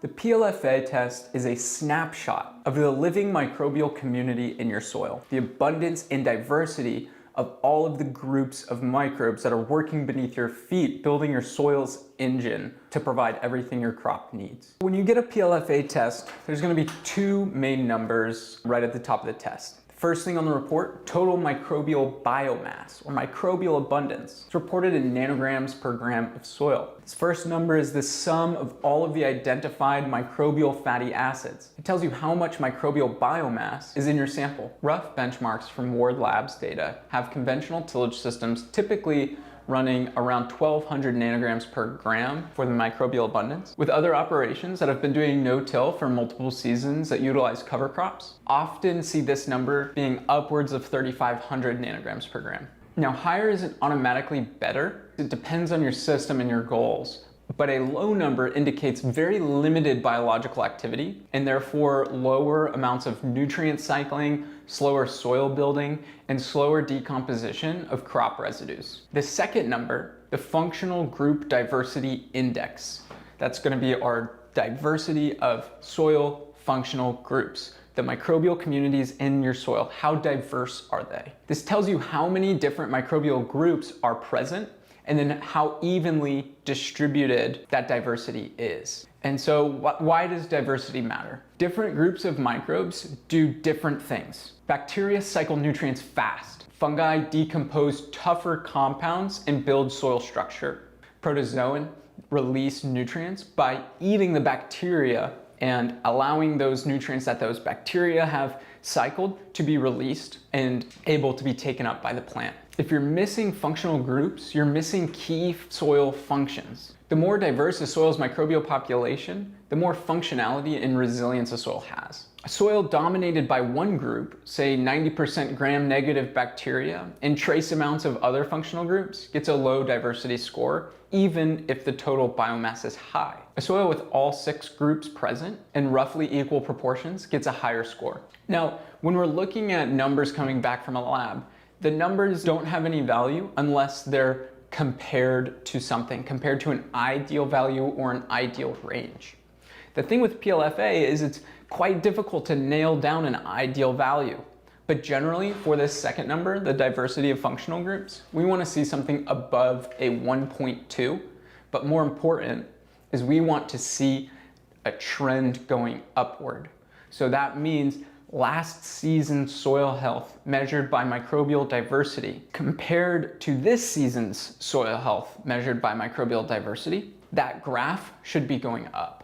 The PLFA test is a snapshot of the living microbial community in your soil, the abundance and diversity of all of the groups of microbes that are working beneath your feet, building your soil's engine to provide everything your crop needs. When you get a PLFA test, there's going to be two main numbers right at the top of the test. First thing on the report, total microbial biomass, or microbial abundance. It's reported in nanograms per gram of soil. This first number is the sum of all of the identified microbial fatty acids. It tells you how much microbial biomass is in your sample. Rough benchmarks from Ward Labs data have conventional tillage systems typically running around 1,200 nanograms per gram for the microbial abundance, with other operations that have been doing no-till for multiple seasons that utilize cover crops often see this number being upwards of 3,500 nanograms per gram. Now, higher isn't automatically better. It depends on your system and your goals, but a low number indicates very limited biological activity and therefore lower amounts of nutrient cycling, slower soil building, and slower decomposition of crop residues. The second number, the functional group diversity index, that's going to be our diversity of soil functional groups. The microbial communities in your soil, how diverse are they? This tells you how many different microbial groups are present and then how evenly distributed that diversity is. And so why does diversity matter? Different groups of microbes do different things. Bacteria cycle nutrients fast. Fungi decompose tougher compounds and build soil structure. Protozoan release nutrients by eating the bacteria and allowing those nutrients that those bacteria have cycled to be released and able to be taken up by the plant. If you're missing functional groups, you're missing key soil functions. The more diverse a soil's microbial population, the more functionality and resilience a soil has. A soil dominated by one group, say 90% gram-negative bacteria, and trace amounts of other functional groups, gets a low diversity score, even if the total biomass is high. A soil with all 6 groups present in roughly equal proportions gets a higher score. Now, when we're looking at numbers coming back from a lab, the numbers don't have any value unless they're compared to something, compared to an ideal value or an ideal range. The thing with PLFA is it's quite difficult to nail down an ideal value. But generally, for this second number, the diversity of functional groups, we want to see something above a 1.2. But more important is we want to see a trend going upward. So that means last season's soil health measured by microbial diversity compared to this season's soil health measured by microbial diversity, that graph should be going up.